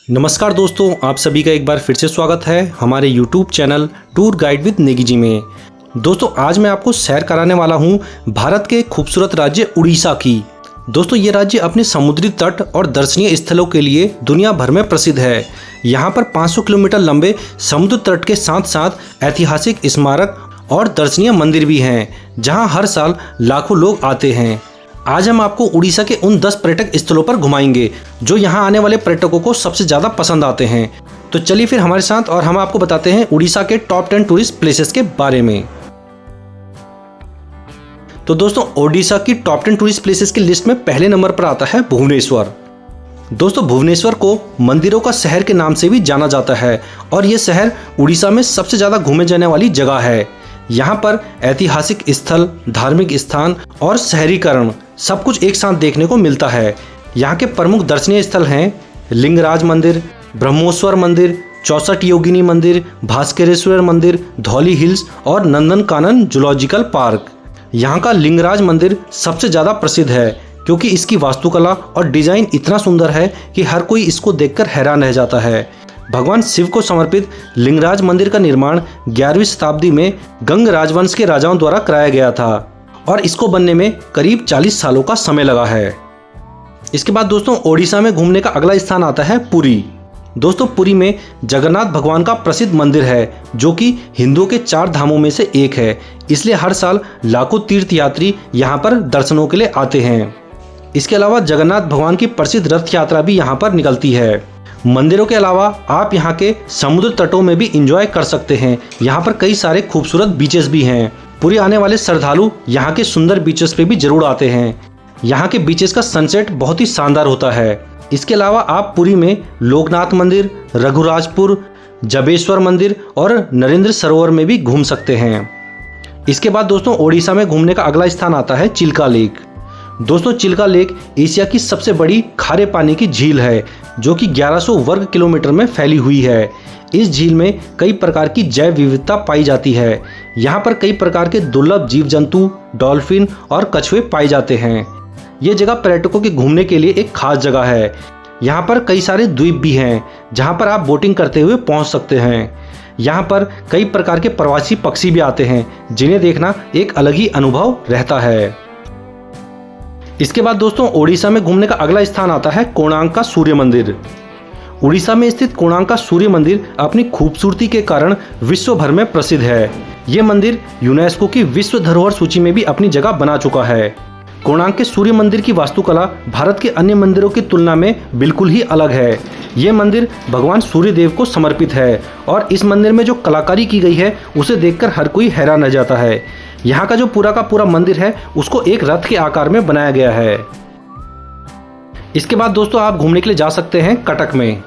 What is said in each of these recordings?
नमस्कार दोस्तों, आप सभी का एक बार फिर से स्वागत है हमारे YouTube channel tour guide with Negi ji में। दोस्तों आज मैं आपको सैर कराने वाला हूं भारत के खूबसूरत राज्य उड़ीसा की। दोस्तों ये राज्य अपने समुद्री तट और दर्शनीय स्थलों के लिए दुनिया भर में प्रसिद्ध है। यहाँ पर 500 किलोमीटर लंबे समुद्र तट के साथ साथ ऐतिहासिक स्मारक और दर्शनीय मंदिर भी हैं, जहाँ हर साल लाखों लोग आते हैं। आज हम आपको उड़ीसा के उन 10 पर्यटक स्थलों पर घुमाएंगे जो यहाँ आने वाले पर्यटकों को सबसे ज़्यादा पसंद आते हैं। तो चलिए फिर हमारे साथ और हम आपको बताते हैं उड़ीसा के टॉप 10 टूरिस्ट प्लेसेस के बारे में। तो दोस्तों उड़ीसा की टॉप 10 टूरिस्ट प्लेसेस की लिस्ट में पहले नंबर पर आता है भुवनेश्वर। दोस्तों भुवनेश्वर को मंदिरों का शहर के नाम से भी जाना जाता है और ये शहर उड़ीसा में सबसे ज़्यादा घूमे जाने वाली जगह है। यहाँ पर ऐतिहासिक स्थल, धार्मिक स्थान और शहरीकरण सब कुछ एक साथ देखने को मिलता है। यहाँ के प्रमुख दर्शनीय स्थल हैं लिंगराज मंदिर, ब्रह्मोत्सवर मंदिर, 64 योगिनी मंदिर, भास्करेश्वर मंदिर, धौली हिल्स और नंदनकानन जूलॉजिकल पार्क। यहाँ का लिंगराज मंदिर सबसे ज़्यादा प्रसिद्ध है क्योंकि इसकी वास्तुकला और डिजाइन इतना सुंदर है कि हर कोई इसको देखकर हैरान रह जाता है। भगवान शिव को समर्पित लिंगराज मंदिर का निर्माण 11वीं शताब्दी में गंग राजवंश के राजाओं द्वारा कराया गया था और इसको बनने में करीब 40 सालों का समय लगा है। इसके बाद दोस्तों ओडिशा में घूमने का अगला स्थान आता है पुरी। दोस्तों पुरी में जगन्नाथ भगवान का प्रसिद्ध मंदिर है जो कि हिंदुओं के 4 धामों में से एक है, इसलिए हर साल लाखों तीर्थयात्री यहाँ पर दर्शनों के लिए आते हैं। इसके अलावा जगन्नाथ भगवान की प्रसिद्ध रथ यात्रा भी यहाँ पर निकलती है। मंदिरों के अलावा आप यहाँ के समुद्र तटों में भी एंजॉय कर सकते हैं। यहाँ पर कई सारे खूबसूरत बीचेस भी हैं। पुरी आने वाले श्रद्धालु यहाँ के सुंदर बीचेस पे भी जरूर आते हैं। यहाँ के बीचेस का सनसेट बहुत ही शानदार होता है। इसके अलावा आप पुरी में लोकनाथ मंदिर, रघुराजपुर, जबेश्वर मंदिर और नरेंद्र सरोवर में भी घूम सकते हैं। इसके बाद दोस्तों ओडिशा में घूमने का अगला स्थान आता है चिल्का लेक। दोस्तों चिल्का लेक एशिया की सबसे बड़ी खारे पानी की झील है जो कि 1100 वर्ग किलोमीटर में फैली हुई है। इस झील में कई प्रकार की जैव विविधता पाई जाती है। यहाँ पर कई प्रकार के दुर्लभ जीव जंतु, डॉल्फिन और कछुए पाए जाते हैं। ये जगह पर्यटकों के घूमने के लिए एक खास जगह है। यहाँ पर कई सारे द्वीप भी हैं जहाँ पर आप बोटिंग करते हुए पहुँच सकते हैं। यहाँ पर कई प्रकार के प्रवासी पक्षी भी आते हैं जिन्हें देखना एक अलग ही अनुभव रहता है। इसके बाद दोस्तों ओडिशा में घूमने का अगला स्थान आता है कोणार्क का सूर्य मंदिर। उड़ीसा में स्थित कोणार्क का सूर्य मंदिर अपनी खूबसूरती के कारण विश्व भर में प्रसिद्ध है। ये मंदिर यूनेस्को की विश्व धरोहर सूची में भी अपनी जगह बना चुका है। कोणार्क के सूर्य मंदिर की वास्तुकला भारत के अन्य मंदिरों की तुलना में बिल्कुल ही अलग है। ये मंदिर भगवान सूर्य देव को समर्पित है और इस मंदिर में जो कलाकारी की गई है उसे देखकर हर कोई हैरान रह जाता है। यहाँ का जो पूरा का पूरा मंदिर है उसको एक रथ के आकार में बनाया गया है। इसके बाद दोस्तों आप घूमने के लिए जा सकते हैं कटक में।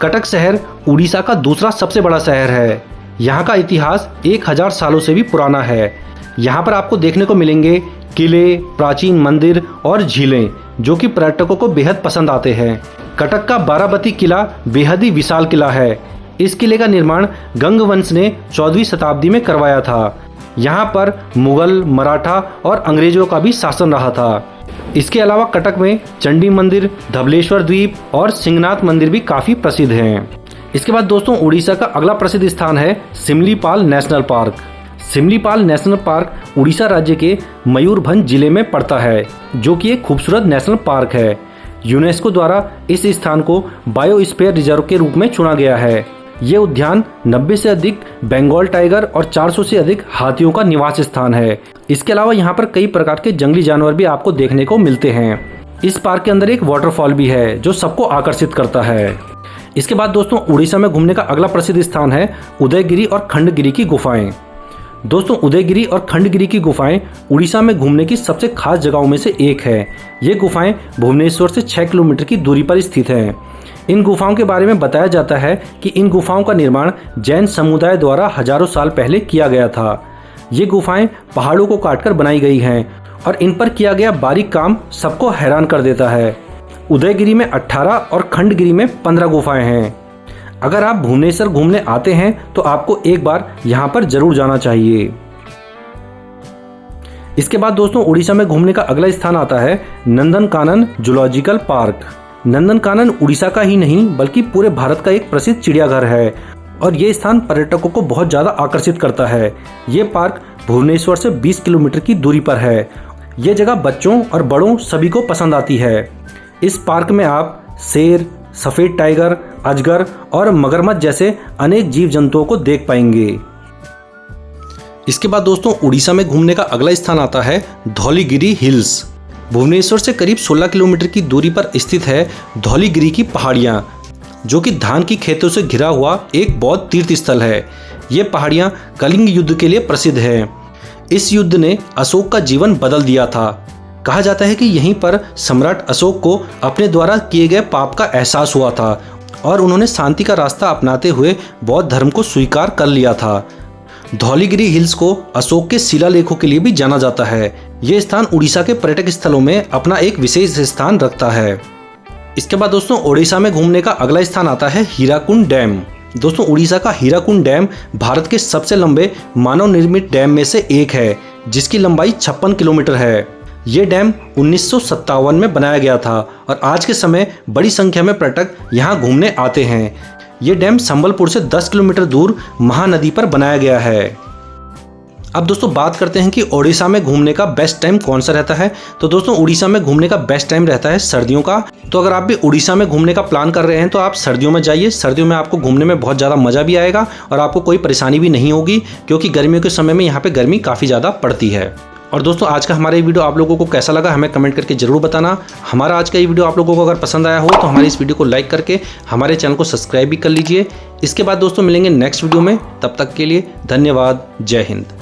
कटक शहर उड़ीसा का दूसरा सबसे बड़ा शहर है। यहाँ का इतिहास 1000 सालों से भी पुराना है। यहाँ पर आपको देखने को मिलेंगे किले, प्राचीन मंदिर और झीलें जो कि पर्यटकों को बेहद पसंद आते हैं। कटक का बाराबती किला बेहद ही विशाल किला है। इस किले का निर्माण गंग वंश ने 14वीं शताब्दी में करवाया था। यहाँ पर मुगल, मराठा और अंग्रेजों का भी शासन रहा था। इसके अलावा कटक में चंडी मंदिर, धबलेश्वर द्वीप और सिंहनाथ मंदिर भी काफी प्रसिद्ध हैं। इसके बाद दोस्तों उड़ीसा का अगला प्रसिद्ध स्थान है Simlipal national park. Simlipal national park Odisha राज्य के मयूरभंज जिले में पड़ता है जो कि एक खूबसूरत नेशनल पार्क है। यूनेस्को द्वारा इस स्थान को बायोस्फीयर रिजर्व के रूप में चुना गया है। ये उद्यान 90 से अधिक बंगाल टाइगर और 400 से अधिक हाथियों का निवास स्थान है। इसके अलावा यहाँ पर कई प्रकार के जंगली जानवर भी आपको देखने को मिलते हैं। इस पार्क के अंदर एक वाटरफॉल भी है जो सबको आकर्षित करता है। इसके बाद दोस्तों उड़ीसा में घूमने का अगला प्रसिद्ध स्थान है उदयगिरी और खंडगिरी की गुफाएं। दोस्तों उदयगिरी और खंडगिरी की गुफाएं उड़ीसा में घूमने की सबसे खास जगहों में से एक है। ये गुफाएं भुवनेश्वर से 6 किलोमीटर की दूरी पर स्थित हैं। इन गुफाओं के बारे में बताया जाता है कि इन गुफाओं का निर्माण जैन समुदाय द्वारा हजारों साल पहले किया गया था। ये गुफाएं पहाड़ों को काटकर बनाई गई हैं और इन पर किया गया बारीक काम सबको हैरान कर देता है। उदयगिरी में 18 और खंडगिरी में 15 गुफाएं हैं। अगर आप भुवनेश्वर घूमने आते हैं तो आपको एक बार यहाँ पर जरूर जाना चाहिए। इसके बाद दोस्तों उड़ीसा में घूमने का अगला स्थान आता है नंदनकानन जूलॉजिकल पार्क। नंदनकानन उड़ीसा का ही नहीं बल्कि पूरे भारत का एक प्रसिद्ध चिड़ियाघर है और ये स्थान पर्यटकों को बहुत ज़्यादा आकर्षित करता है। ये पार्क भुवनेश्वर से 20 किलोमीटर की दूरी पर है। ये जगह बच्चों और बड़ों सभी को पसंद आती है। इस पार्क में आप शेर, सफ़ेद टाइगर, अजगर और मगरमच्छ जैसे अनेक जीव जंतुओं को देख पाएंगे। इसके बाद दोस्तों उड़ीसा में घूमने का अगला स्थान आता है धौलीगिरी हिल्स। भुवनेश्वर से करीब 16 किलोमीटर की दूरी पर स्थित है धौलीगिरी की पहाड़ियाँ, जो कि धान की खेतों से घिरा हुआ एक बौद्ध तीर्थ स्थल है। ये पहाड़ियाँ कलिंग युद्ध के लिए प्रसिद्ध है। इस युद्ध ने अशोक का जीवन बदल दिया था। कहा जाता है कि यहीं पर सम्राट अशोक को अपने द्वारा किए गए पाप का एहसास हुआ था और उन्होंने शांति का रास्ता अपनाते हुए बौद्ध धर्म को स्वीकार कर लिया था। धौलीगिरी हिल्स को अशोक के शिलालेखों के लिए भी जाना जाता है। ये स्थान उड़ीसा के पर्यटक स्थलों में अपना एक विशेष स्थान रखता है। इसके बाद दोस्तों उड़ीसा में घूमने का अगला स्थान आता है हीराकुंड डैम। दोस्तों उड़ीसा का हीराकुंड डैम भारत के सबसे लंबे मानव निर्मित डैम में से एक है, जिसकी लंबाई 56 किलोमीटर है। ये डैम 1957 में बनाया गया था और आज के समय बड़ी संख्या में पर्यटक यहाँ घूमने आते हैं। ये डैम संबलपुर से 10 किलोमीटर दूर महानदी पर बनाया गया है। अब दोस्तों बात करते हैं कि उड़ीसा में घूमने का बेस्ट टाइम कौन सा रहता है। तो दोस्तों उड़ीसा में घूमने का बेस्ट टाइम रहता है सर्दियों का। तो अगर आप भी उड़ीसा में घूमने का प्लान कर रहे हैं तो आप सर्दियों में जाइए। सर्दियों में आपको घूमने में बहुत ज़्यादा मज़ा भी आएगा और आपको कोई परेशानी भी नहीं होगी, क्योंकि गर्मियों के समय में यहाँ पे गर्मी काफ़ी ज़्यादा पड़ती है। और दोस्तों आज का हमारा ये वीडियो आप लोगों को कैसा लगा हमें कमेंट करके जरूर बताना। हमारा आज का ये वीडियो आप लोगों को अगर पसंद आया हो तो हमारी इस वीडियो को लाइक करके हमारे चैनल को सब्सक्राइब भी कर लीजिए। इसके बाद दोस्तों मिलेंगे नेक्स्ट वीडियो में, तब तक के लिए धन्यवाद। जय हिंद।